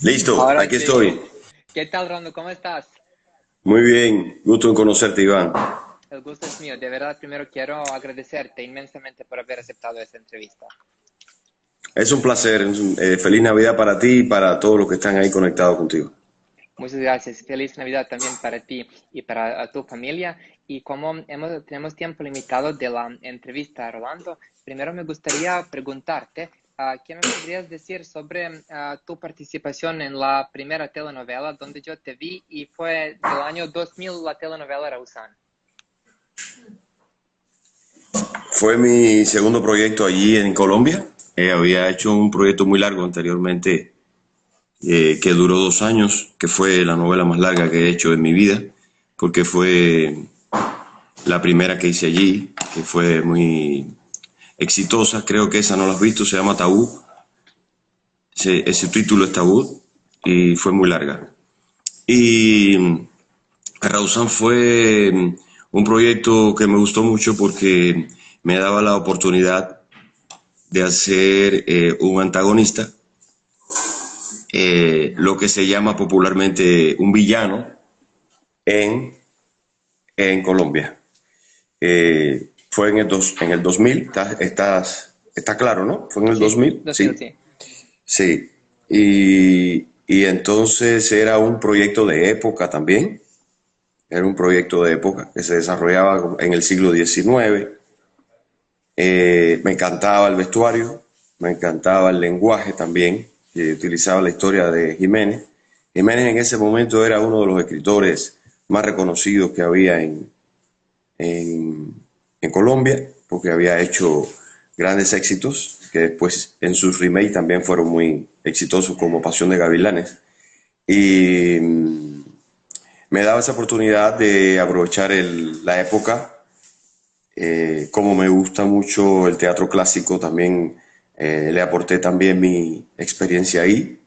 Listo, Ahora aquí sí. estoy. ¿Qué tal, Rondo? ¿Cómo estás? Muy bien, gusto en conocerte, Iván. El gusto es mío. De verdad, primero quiero agradecerte inmensamente por haber aceptado esta entrevista. Es un placer. Feliz Navidad para ti y para todos los que están ahí conectados contigo. Muchas gracias. Feliz Navidad también para ti y para tu familia. Y como tenemos tiempo limitado de la entrevista, Rolando, primero me gustaría preguntarte, ¿qué me podrías decir sobre tu participación en la primera telenovela donde yo te vi y fue del año 2000 la telenovela Rausán? Fue mi segundo proyecto allí en Colombia. Había hecho un proyecto muy largo anteriormente, que duró 2 años, que fue la novela más larga que he hecho en mi vida, porque fue la primera que hice allí, que fue muy exitosa. Creo que esa no la has visto, se llama Tabú. Ese título es Tabú y fue muy larga. Y Rausan fue un proyecto que me gustó mucho porque me daba la oportunidad de hacer un antagonista, lo que se llama popularmente un villano en, en Colombia. Fue en el 2000, está claro, ¿no? Fue en el Sí, 2000, 2000, sí, sí. sí. Y entonces era un proyecto de época también, era un proyecto de época que se desarrollaba en el siglo XIX. Me encantaba el vestuario, me encantaba el lenguaje también, que utilizaba la historia de Jiménez. Jiménez en ese momento era uno de los escritores más reconocidos que había en, en Colombia, porque había hecho grandes éxitos, que después en sus remakes también fueron muy exitosos, como Pasión de Gavilanes. Y me daba esa oportunidad de aprovechar la época. Como me gusta mucho el teatro clásico, también le aporté también mi experiencia ahí.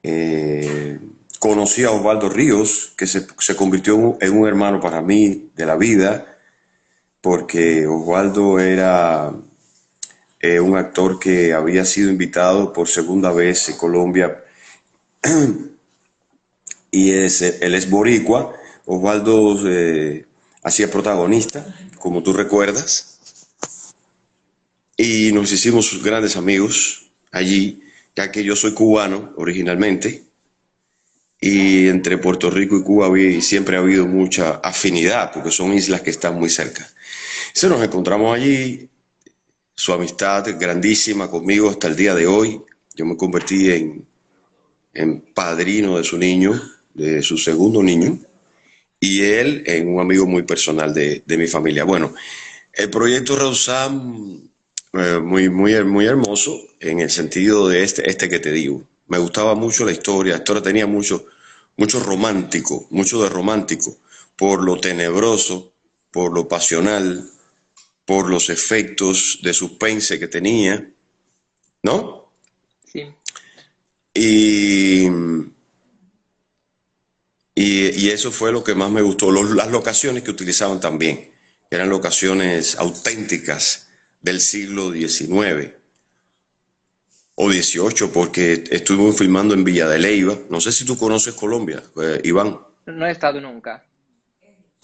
Eh, Conocí a Osvaldo Ríos, que se convirtió en un hermano para mí de la vida, porque Osvaldo era un actor que había sido invitado por segunda vez en Colombia y él es boricua. Osvaldo hacía protagonista, como tú recuerdas, y nos hicimos grandes amigos allí, ya que yo soy cubano originalmente, y entre Puerto Rico y Cuba siempre ha habido mucha afinidad, porque son islas que están muy cerca. Se nos encontramos allí, su amistad grandísima conmigo hasta el día de hoy. Yo me convertí en padrino de su niño, de su segundo niño, y él en un amigo muy personal de mi familia. Bueno, el proyecto Rosam, muy hermoso en el sentido de este que te digo. Me gustaba mucho la historia tenía mucho romántico, mucho de romántico, por lo tenebroso, por lo pasional, por los efectos de suspense que tenía, ¿no? Sí. Y, y eso fue lo que más me gustó. Las locaciones que utilizaban también eran locaciones auténticas del siglo XIX o XVIII, porque estuvimos filmando en Villa de Leyva. No sé si tú conoces Colombia, Iván, No he estado nunca.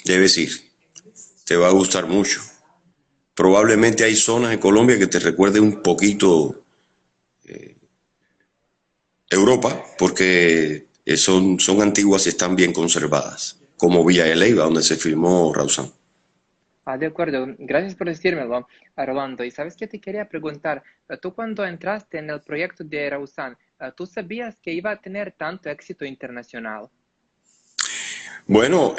debes ir, te va a gustar mucho. Probablemente hay zonas en Colombia que te recuerden un poquito Europa, porque son antiguas y están bien conservadas, como Villa de Leyva, donde se filmó Rausán. De acuerdo. Gracias por decírmelo, Rolando. Y sabes que te quería preguntar, tú cuando entraste en el proyecto de Rausán, ¿tú sabías que iba a tener tanto éxito internacional? Bueno,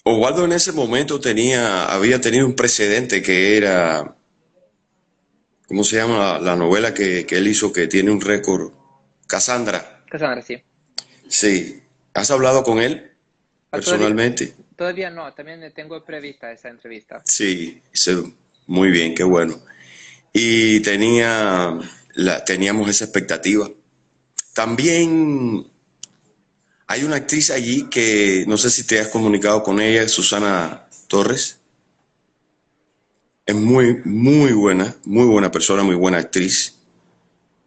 Osvaldo en ese momento había tenido un precedente que era, ¿cómo se llama la novela que él hizo que tiene un récord? Cassandra. Cassandra, sí. Sí. ¿Has hablado con él Todavía, personalmente? todavía no, también tengo prevista esa entrevista. Sí, muy bien, qué bueno. Y teníamos esa expectativa. También hay una actriz allí que no sé si te has comunicado con ella, Susana Torres. Es muy buena persona, muy buena actriz.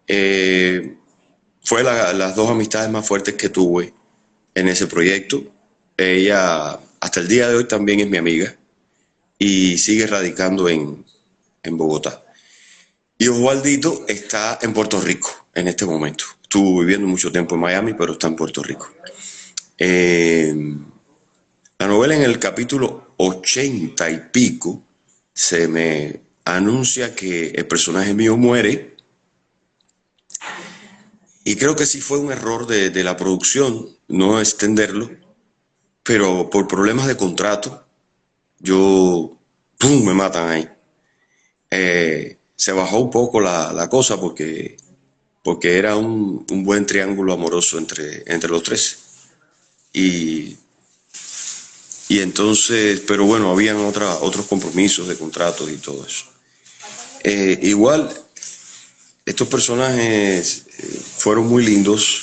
Eh, fue las dos amistades más fuertes que tuve en ese proyecto. Ella hasta el día de hoy también es mi amiga y sigue radicando en Bogotá. Y Oswaldito está en Puerto Rico en este momento. Estuvo viviendo mucho tiempo en Miami, pero está en Puerto Rico. Eh, la novela en el capítulo 80 y pico se me anuncia que el personaje mío muere y creo que sí fue un error de la producción no extenderlo, pero por problemas de contrato yo, ¡pum!, me matan ahí. Se bajó un poco la cosa porque era un buen triángulo amoroso entre los tres. Y, y entonces, pero bueno, habían otros compromisos de contratos y todo eso. Igual, estos personajes fueron muy lindos.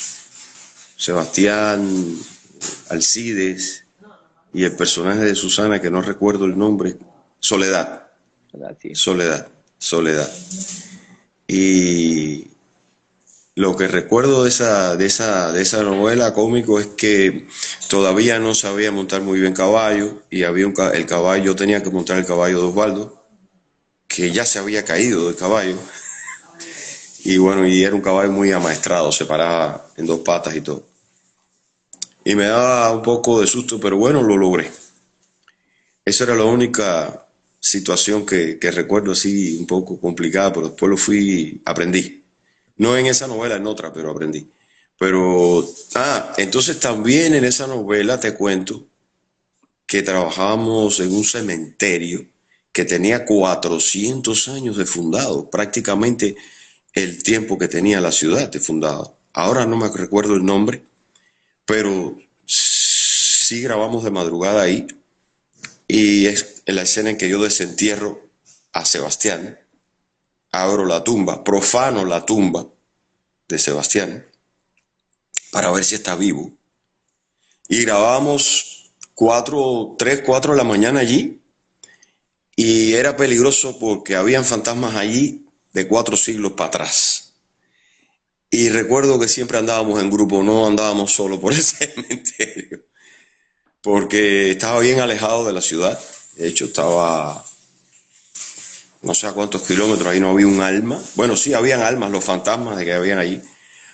Sebastián, Alcides y el personaje de Susana, que no recuerdo el nombre, Soledad, ¿Verdad? Sí. Soledad. Y lo que recuerdo de esa novela cómico es que todavía no sabía montar muy bien caballo y había el caballo, yo tenía que montar el caballo de Osvaldo, que ya se había caído del caballo. Y bueno, y era un caballo muy amaestrado, se paraba en dos patas y todo. Y me daba un poco de susto, pero bueno, lo logré. Esa era la única situación que recuerdo así un poco complicada, pero después aprendí. No en esa novela, en otra, pero aprendí. Pero, entonces también en esa novela te cuento que trabajábamos en un cementerio que tenía 400 años de fundado, prácticamente el tiempo que tenía la ciudad de fundado. Ahora no me recuerdo el nombre, pero sí grabamos de madrugada ahí y es en la escena en que yo desentierro a Sebastián, abro la tumba, profano la tumba de Sebastián para ver si está vivo. Y grabamos 4 de la mañana allí y era peligroso porque habían fantasmas allí de 4 siglos para atrás. Y recuerdo que siempre andábamos en grupo, no andábamos solo por el cementerio, porque estaba bien alejado de la ciudad. De hecho, estaba no sé a cuántos kilómetros, ahí no había un alma. Bueno, sí, habían almas, los fantasmas de que habían allí.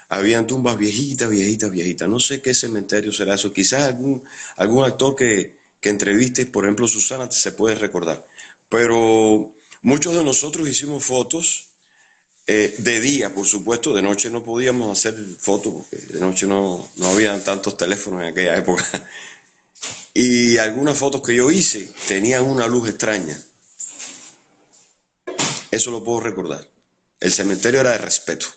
Habían tumbas viejitas, viejitas, viejitas. No sé qué cementerio será eso. Quizás algún actor que entreviste, por ejemplo, Susana, se puede recordar. Pero muchos de nosotros hicimos fotos de día, por supuesto. De noche no podíamos hacer fotos porque de noche no habían tantos teléfonos en aquella época. Y algunas fotos que yo hice tenían una luz extraña. Eso lo puedo recordar. El cementerio era de respeto.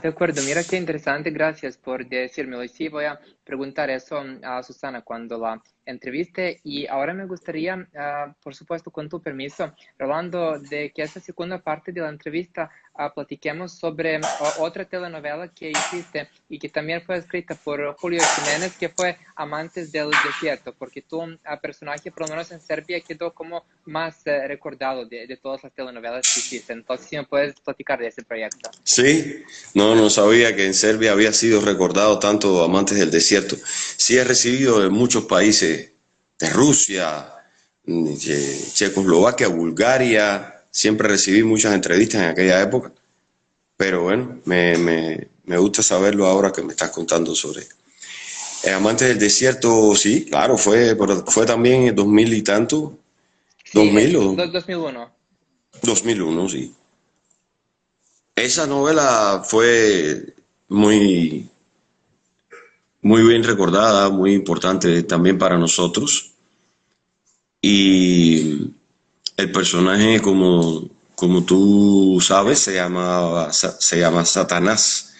De acuerdo, mira qué interesante, gracias por decírmelo. Y sí, voy a preguntar eso a Susana cuando la entreviste. Y ahora me gustaría, por supuesto, con tu permiso, Rolando, de que esta segunda parte de la entrevista platiquemos sobre otra telenovela que hiciste y que también fue escrita por Julio Jiménez, que fue Amantes del Desierto, porque tu personaje, por lo menos en Serbia, quedó como más recordado de todas las telenovelas que hiciste. Entonces, si me puedes platicar de ese proyecto. Sí, no sabía que en Serbia había sido recordado tanto Amantes del Desierto. Sí he recibido de muchos países, de Rusia, Checoslovaquia, Bulgaria, siempre recibí muchas entrevistas en aquella época, pero bueno, me gusta saberlo ahora que me estás contando sobre Amantes del Desierto. Sí, claro, fue también en 2000 y tanto, Sí, 2000 o 2001. 2001, sí. Esa novela fue muy, muy bien recordada, muy importante también para nosotros. Y el personaje, como tú sabes, se llama Satanás,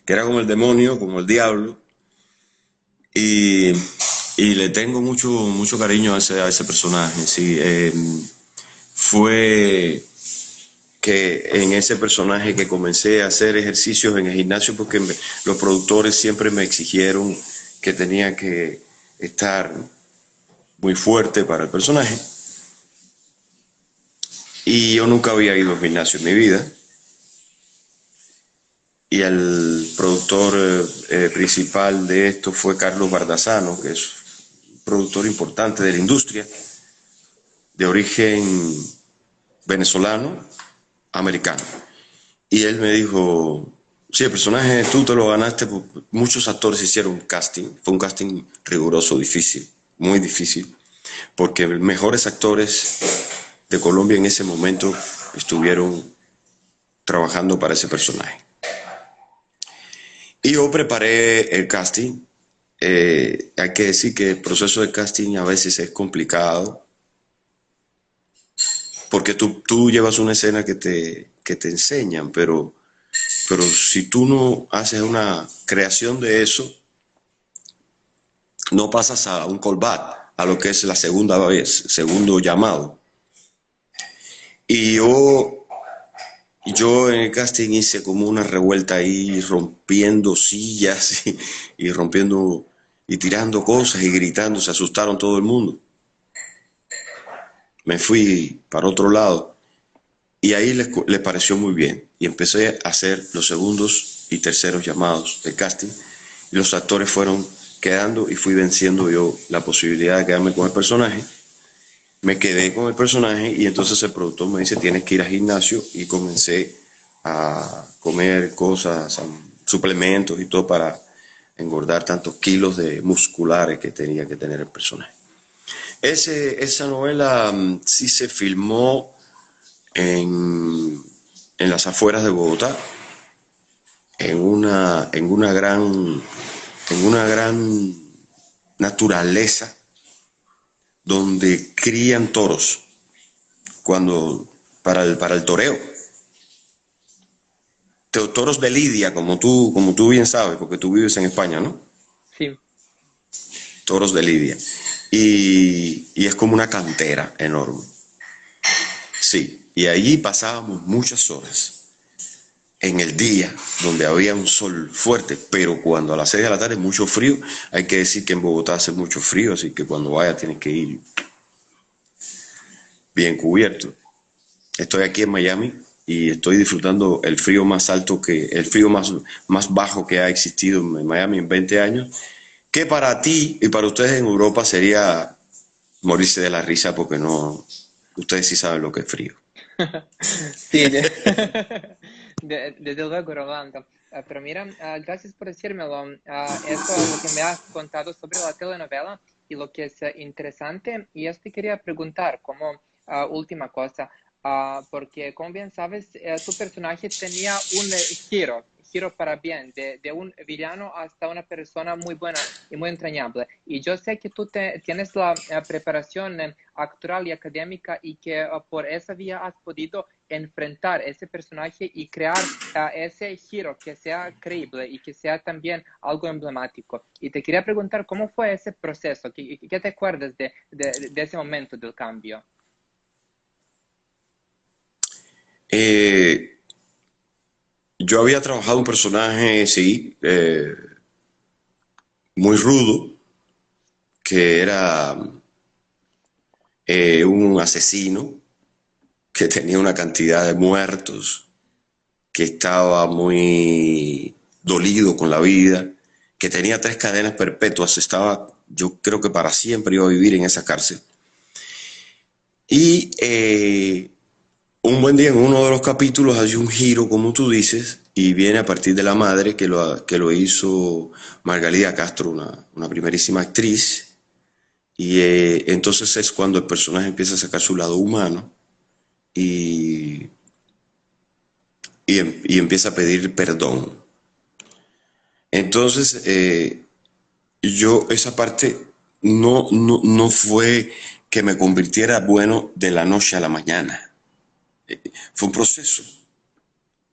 que era como el demonio, como el diablo. Y, y le tengo mucho cariño a ese personaje. Sí, fue que en ese personaje que comencé a hacer ejercicios en el gimnasio porque los productores siempre me exigieron que tenía que estar muy fuerte para el personaje y yo nunca había ido al gimnasio en mi vida y el productor principal de esto fue Carlos Bardazano, que es un productor importante de la industria, de origen venezolano, americano. Y él me dijo, sí, el personaje tú te lo ganaste, muchos actores hicieron un casting, fue un casting riguroso, difícil, muy difícil, porque mejores actores de Colombia en ese momento estuvieron trabajando para ese personaje. Y yo preparé el casting. Hay que decir que el proceso de casting a veces es complicado, porque tú llevas una escena que te enseñan, pero si tú no haces una creación de eso, no pasas a un callback, a lo que es la segunda vez, segundo llamado. Y yo en el casting hice como una revuelta ahí, rompiendo sillas y rompiendo y tirando cosas y gritando, se asustaron todo el mundo. Me fui para otro lado y ahí les pareció muy bien y empecé a hacer los segundos y terceros llamados del casting y los actores fueron quedando y fui venciendo yo la posibilidad de quedarme con el personaje. Me quedé con el personaje y entonces el productor me dice tienes que ir al gimnasio y comencé a comer cosas, suplementos y todo para engordar tantos kilos de musculares que tenía que tener el personaje. Esa novela sí se filmó en las afueras de Bogotá, en una gran naturaleza donde crían toros para el toreo. Toros de lidia, como tú bien sabes, porque tú vives en España, ¿no? Sí. Toros de lidia. Y es como una cantera enorme. Sí, y allí pasábamos muchas horas en el día, donde había un sol fuerte, pero cuando a las 6 de la tarde mucho frío, hay que decir que en Bogotá hace mucho frío, así que cuando vaya tienes que ir bien cubierto. Estoy aquí en Miami y estoy disfrutando el frío más bajo que ha existido en Miami en 20 años, que para ti y para ustedes en Europa sería morirse de la risa porque no, ustedes sí saben lo que es frío. Sí, desde luego, Rolando. Pero mira, gracias por decírmelo. Eso es lo que me has contado sobre la telenovela y lo que es interesante. Y esto te quería preguntar como última cosa, porque como bien sabes, tu personaje tenía un giro para bien, de un villano hasta una persona muy buena y muy entrañable. Y yo sé que tú tienes la preparación actoral y académica y que por esa vía has podido enfrentar ese personaje y crear ese giro que sea creíble y que sea también algo emblemático. Y te quería preguntar cómo fue ese proceso, qué te acuerdas de ese momento del cambio. Eh, yo había trabajado un personaje, sí, muy rudo, que era un asesino que tenía una cantidad de muertos, que estaba muy dolido con la vida, que tenía 3 cadenas perpetuas, yo creo que para siempre iba a vivir en esa cárcel. Y un buen día en uno de los capítulos hay un giro, como tú dices, y viene a partir de la madre que lo hizo Margalida Castro, una primerísima actriz, y entonces es cuando el personaje empieza a sacar su lado humano y, y empieza a pedir perdón. Entonces, esa parte no fue que me convirtiera bueno de la noche a la mañana. Fue un proceso,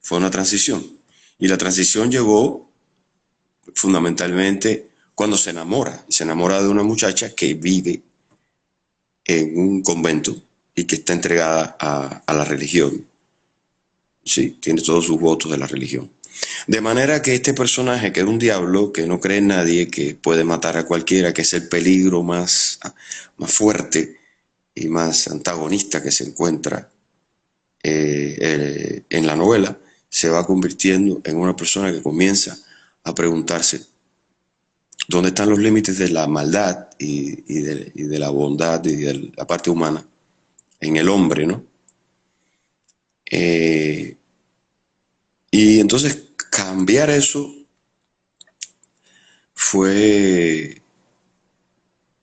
fue una transición. Y la transición llegó fundamentalmente cuando se enamora de una muchacha que vive en un convento y que está entregada a la religión. Sí, tiene todos sus votos de la religión. De manera que este personaje, que es un diablo, que no cree en nadie, que puede matar a cualquiera, que es el peligro más fuerte y más antagonista que se encuentra en la novela, se va convirtiendo en una persona que comienza a preguntarse dónde están los límites de la maldad y de la bondad y de la parte humana en el hombre, ¿no? Y entonces cambiar eso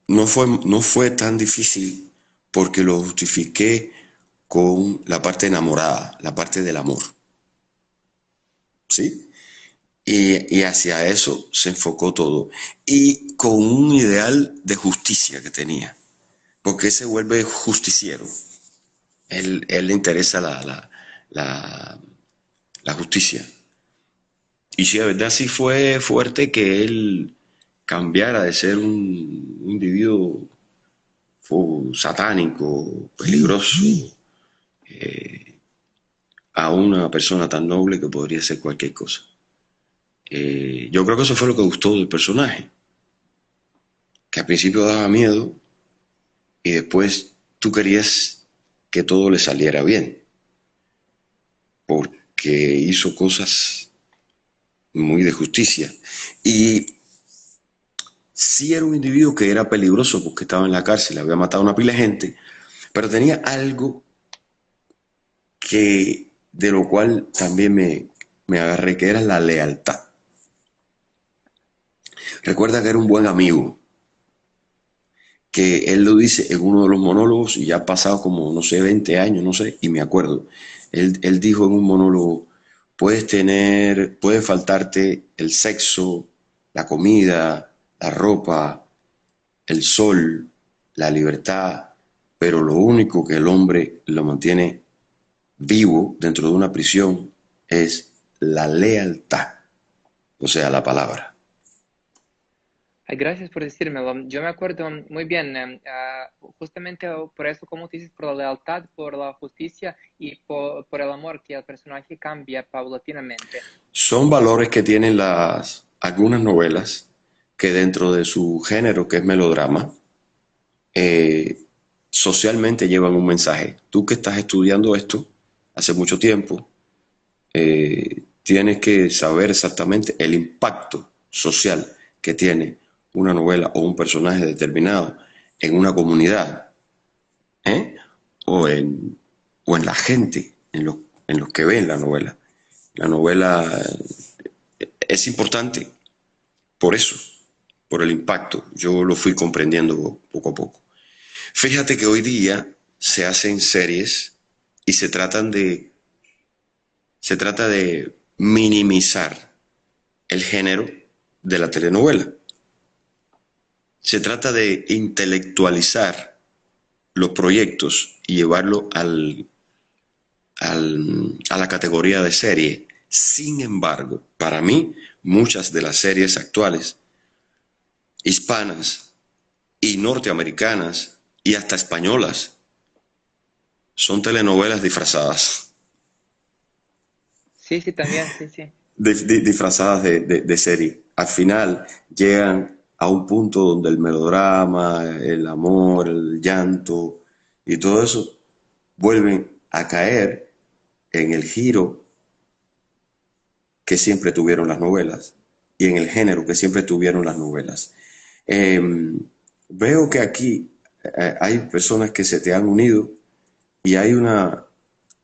no fue tan difícil porque lo justifiqué con la parte enamorada, la parte del amor, ¿sí? Y hacia eso se enfocó todo. Y con un ideal de justicia que tenía, porque él se vuelve justiciero. Él le interesa la, la justicia. Y sí, la verdad sí fue fuerte que él cambiara de ser un individuo satánico, peligroso, a una persona tan noble que podría ser cualquier cosa. Yo creo que eso fue lo que gustó del personaje, que al principio daba miedo y después tú querías que todo le saliera bien, porque hizo cosas muy de justicia. Y sí era un individuo que era peligroso porque estaba en la cárcel, había matado a una pila de gente, pero tenía algo que de lo cual también me agarré, que era la lealtad. Recuerda que era un buen amigo, que él lo dice en uno de los monólogos, y ya ha pasado como, no sé, 20 años, no sé, y me acuerdo. Él dijo en un monólogo, puede faltarte el sexo, la comida, la ropa, el sol, la libertad, pero lo único que el hombre lo mantiene vivo dentro de una prisión es la lealtad, o sea, la palabra. Ay, gracias por decírmelo. Yo me acuerdo muy bien, justamente por eso, como tú dices, por la lealtad, por la justicia y por el amor que el personaje cambia paulatinamente. Son valores que tienen algunas novelas que dentro de su género, que es melodrama, eh, socialmente llevan un mensaje. Tú que estás estudiando esto hace mucho tiempo, tienes que saber exactamente el impacto social que tiene una novela o un personaje determinado en una comunidad, ¿eh? o, en, o en la gente, en los que ven la novela. La novela es importante por eso, por el impacto. Yo lo fui comprendiendo poco a poco. Fíjate que hoy día se hacen series y se trata de minimizar el género de la telenovela. Se trata de intelectualizar los proyectos y llevarlo a la categoría de serie. Sin embargo, para mí, muchas de las series actuales, hispanas y norteamericanas y hasta españolas, son telenovelas disfrazadas. Sí, sí, también, sí, sí. Disfrazadas de serie. Al final llegan a un punto donde el melodrama, el amor, el llanto y todo eso vuelven a caer en el giro que siempre tuvieron las novelas y en el género que siempre tuvieron las novelas. Eh, Veo que aquí hay personas que se te han unido y hay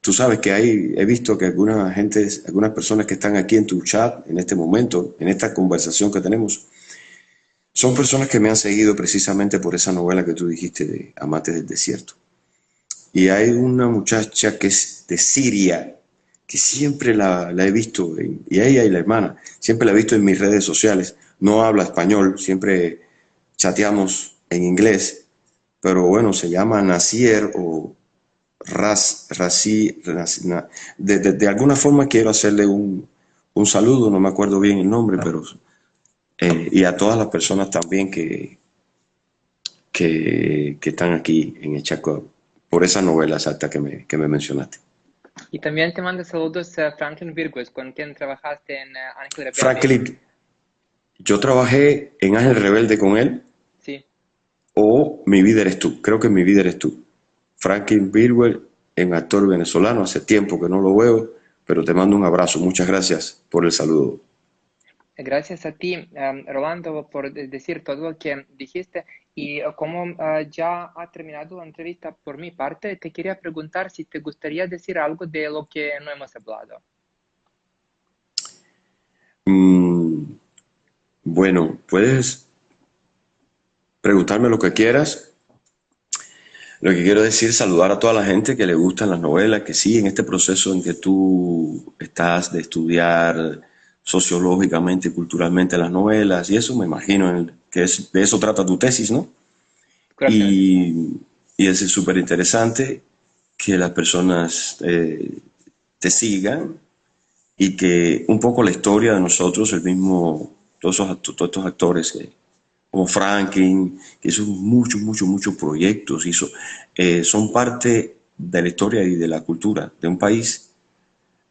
tú sabes que he visto que algunas personas que están aquí en tu chat en este momento, en esta conversación que tenemos, son personas que me han seguido precisamente por esa novela que tú dijiste de Amantes del Desierto. Y hay una muchacha que es de Siria, que siempre la he visto, y ella y la hermana, siempre la he visto en mis redes sociales. No habla español, siempre chateamos en inglés, pero bueno, se llama Nasier o de alguna forma quiero hacerle un saludo, no me acuerdo bien el nombre, pero y a todas las personas también que están aquí en el Chaco por esa novela exacta que me mencionaste. Y también te mando saludos a Franklin Virgües, con quien trabajaste en Ángel Rebelde. Franklin, yo trabajé en Ángel Rebelde con él Sí, o Mi vida eres tú, creo que Mi vida eres tú. Franklin Virgües, en actor venezolano, hace tiempo que no lo veo, pero te mando un abrazo. Muchas gracias por el saludo. Gracias a ti, Rolando, por decir todo lo que dijiste. Y como ya ha terminado la entrevista por mi parte, te quería preguntar si te gustaría decir algo de lo que no hemos hablado. Bueno, puedes preguntarme lo que quieras. Lo que quiero decir es saludar a toda la gente que le gustan las novelas, que sí, en este proceso en que tú estás de estudiar sociológicamente y culturalmente las novelas, y eso me imagino que de eso trata tu tesis, ¿no? Correcto. Y es súper interesante que las personas te sigan y que un poco la historia de nosotros, el mismo, todos estos actores como Franklin, que hizo muchos proyectos, son parte de la historia y de la cultura de un país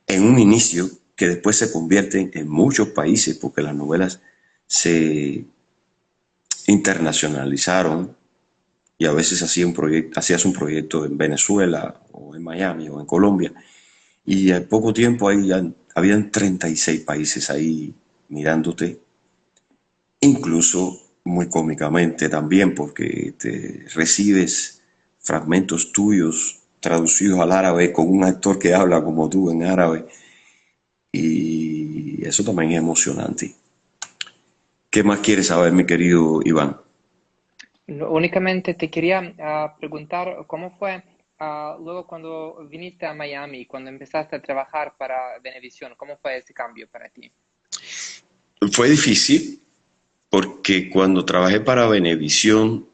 en un inicio que después se convierten en muchos países porque las novelas se internacionalizaron y a veces hacías un proyecto en Venezuela o en Miami o en Colombia y al poco tiempo habían 36 países ahí mirándote, incluso muy cómicamente también, porque te recibes fragmentos tuyos traducidos al árabe con un actor que habla como tú en árabe, y eso también es emocionante. ¿Qué más quieres saber, mi querido Iván? Únicamente te quería preguntar cómo fue luego cuando viniste a Miami, cuando empezaste a trabajar para Venevisión, ¿cómo fue ese cambio para ti? Fue difícil porque cuando trabajé para Venevisión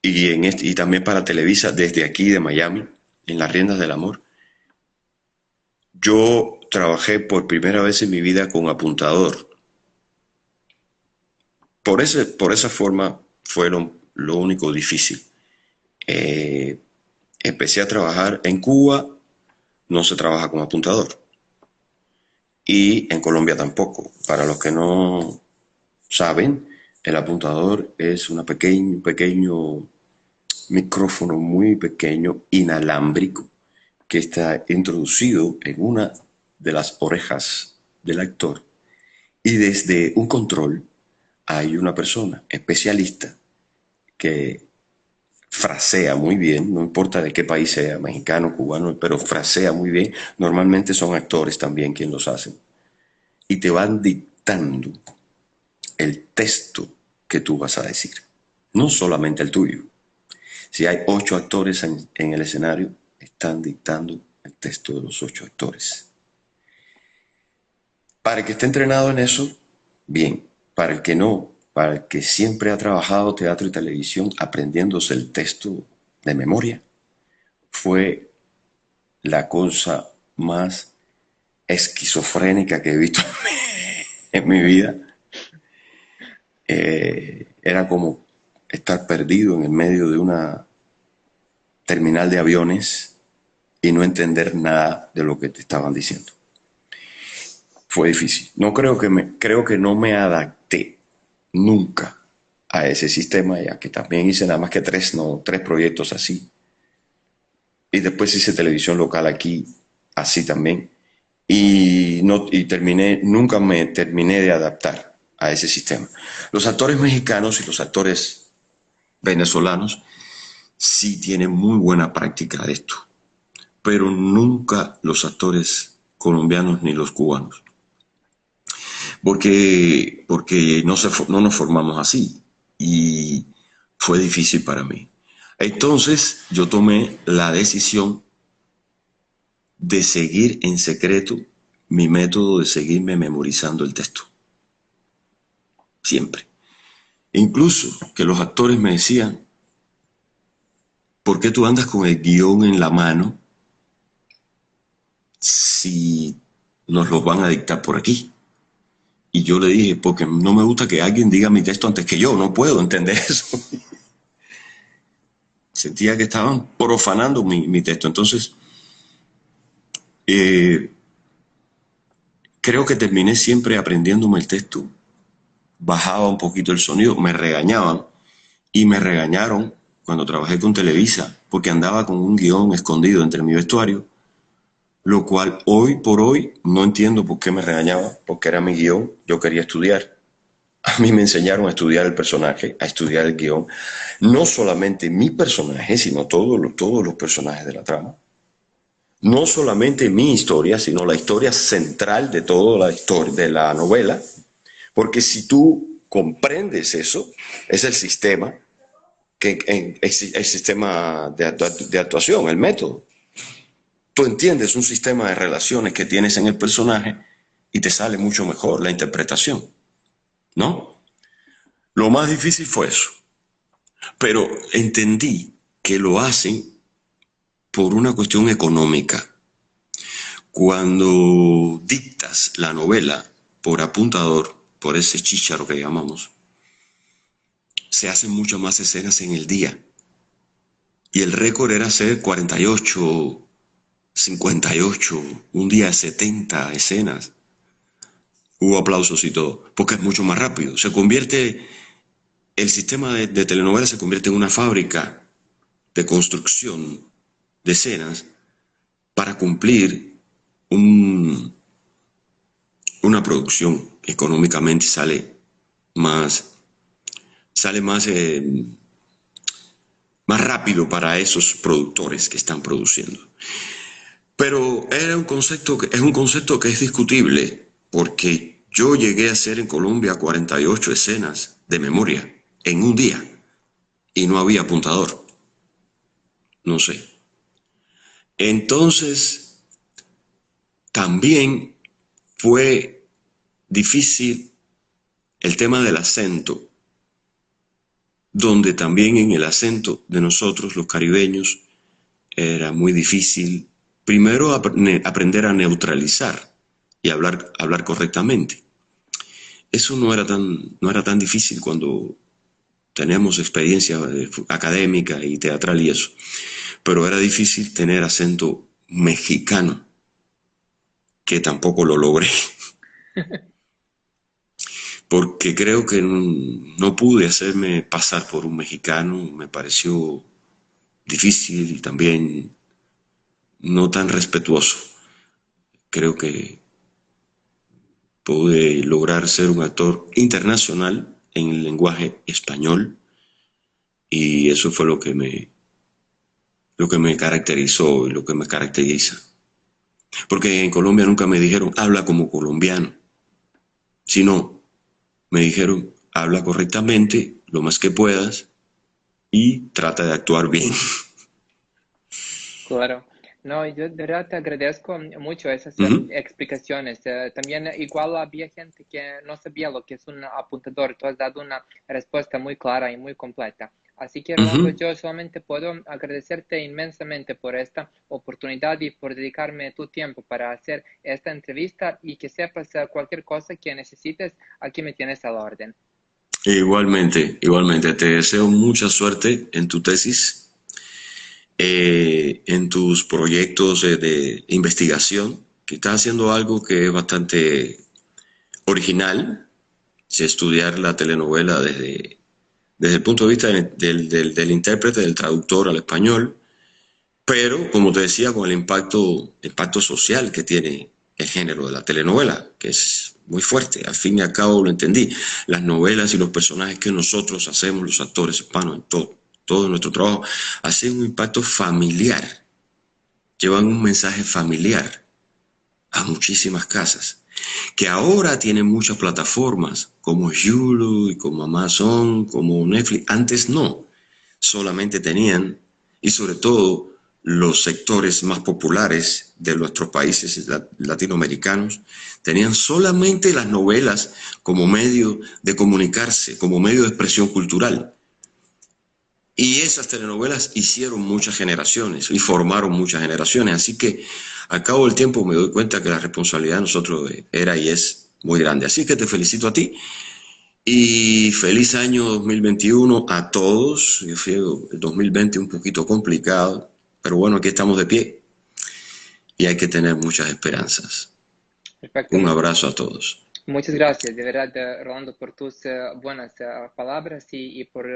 y también para Televisa desde aquí de Miami, en Las Riendas del Amor, yo trabajé por primera vez en mi vida con apuntador. Por esa forma fueron lo único difícil. Eh, Empecé a trabajar en Cuba, no se trabaja con apuntador. Y en Colombia tampoco. Para los que no saben, el apuntador es un pequeño micrófono muy pequeño, inalámbrico, que está introducido en una de las orejas del actor. Y desde un control hay una persona especialista que frasea muy bien, no importa de qué país sea, mexicano, cubano, pero frasea muy bien. Normalmente son actores también quienes los hacen. Y te van dictando el texto que tú vas a decir, no solamente el tuyo. Si hay 8 actores en el escenario, están dictando el texto de los 8 actores. Para el que esté entrenado en eso, bien. Para el que no, para el que siempre ha trabajado teatro y televisión aprendiéndose el texto de memoria, fue la cosa más esquizofrénica que he visto en mi vida. Era como estar perdido en el medio de una terminal de aviones y no entender nada de lo que te estaban diciendo. Fue difícil. Creo que no me adapté nunca a ese sistema, ya que también hice nada más que 3 proyectos así. Y después hice televisión local aquí, así también. Nunca me terminé de adaptar a ese sistema. Los actores mexicanos y los actores venezolanos sí tienen muy buena práctica de esto, pero nunca los actores colombianos ni los cubanos. Porque no nos formamos así y fue difícil para mí. Entonces yo tomé la decisión de seguir en secreto mi método de seguirme memorizando el texto. Siempre. Incluso que los actores me decían, ¿por qué tú andas con el guión en la mano si nos lo van a dictar por aquí? Y yo le dije, porque no me gusta que alguien diga mi texto antes que yo, no puedo entender eso. Sentía que estaban profanando mi texto. Entonces, creo que terminé siempre aprendiéndome el texto. Bajaba un poquito el sonido, me regañaban y me regañaron cuando trabajé con Televisa porque andaba con un guión escondido entre mi vestuario lo cual hoy por hoy no entiendo por qué me regañaba, porque era mi guión, yo quería estudiar. A mí me enseñaron a estudiar el personaje, a estudiar el guión, no solamente mi personaje, sino todos los personajes de la trama. No solamente mi historia, sino la historia central de toda la historia de la novela, porque si tú comprendes eso, es el sistema, el sistema de actuación, el método. Tú entiendes un sistema de relaciones que tienes en el personaje y te sale mucho mejor la interpretación, ¿no? Lo más difícil fue eso, pero entendí que lo hacen por una cuestión económica. Cuando dictas la novela por apuntador, por ese chícharo que llamamos, se hacen muchas más escenas en el día. Y el récord era hacer 48, 58, un día 70 escenas. Hubo aplausos y todo, porque es mucho más rápido. El sistema de telenovela se convierte en una fábrica de construcción de escenas para cumplir una producción. Económicamente sale más rápido para esos productores que están produciendo. Pero es un concepto que es discutible, porque yo llegué a hacer en Colombia 48 escenas de memoria en un día y no había apuntador. No sé. Entonces, también fue difícil el tema del acento, donde también en el acento de nosotros, los caribeños, era muy difícil primero aprender a neutralizar y hablar correctamente. Eso no era tan difícil cuando teníamos experiencia académica y teatral y eso, pero era difícil tener acento mexicano, que tampoco lo logré. Porque creo que no pude hacerme pasar por un mexicano, me pareció difícil y también no tan respetuoso. Creo que pude lograr ser un actor internacional en el lenguaje español y eso fue lo que me caracterizó y lo que me caracteriza. Porque en Colombia nunca me dijeron, habla como colombiano, sino me dijeron, habla correctamente, lo más que puedas, y trata de actuar bien. Claro. No, yo de verdad te agradezco mucho esas Ujú, explicaciones. También igual había gente que no sabía lo que es un apuntador. Tú has dado una respuesta muy clara y muy completa. Así que, Rolando, ujú. yo solamente puedo agradecerte inmensamente por esta oportunidad y por dedicarme tu tiempo para hacer esta entrevista y que sepas cualquier cosa que necesites, aquí me tienes a la orden. Igualmente, te deseo mucha suerte en tu tesis, en tus proyectos de investigación, que estás haciendo algo que es bastante original, es estudiar la telenovela desde el punto de vista del intérprete, del traductor al español, pero como te decía, con el impacto social que tiene el género de la telenovela, que es muy fuerte, al fin y al cabo lo entendí. Las novelas y los personajes que nosotros hacemos, los actores hispanos, en todo nuestro trabajo, hacen un impacto familiar, llevan un mensaje familiar a muchísimas casas, que ahora tienen muchas plataformas, como Hulu y como Amazon, como Netflix. Antes no, solamente tenían, y sobre todo los sectores más populares de nuestros países latinoamericanos, tenían solamente las novelas como medio de comunicarse, como medio de expresión cultural. Y esas telenovelas hicieron muchas generaciones y formaron muchas generaciones. Así que al cabo del tiempo me doy cuenta que la responsabilidad de nosotros era y es muy grande. Así que te felicito a ti y feliz año 2021 a todos. Yo fui el 2020 un poquito complicado, pero bueno, aquí estamos de pie y hay que tener muchas esperanzas. Perfecto, Un abrazo a todos. Muchas gracias, de verdad, Rolando, por tus buenas palabras y por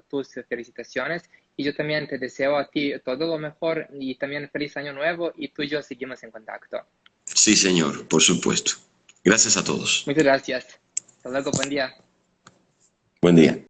tus felicitaciones. Y yo también te deseo a ti todo lo mejor y también feliz año nuevo y tú y yo seguimos en contacto. Sí, señor, por supuesto. Gracias a todos. Muchas gracias. Hasta luego, buen día. Buen día.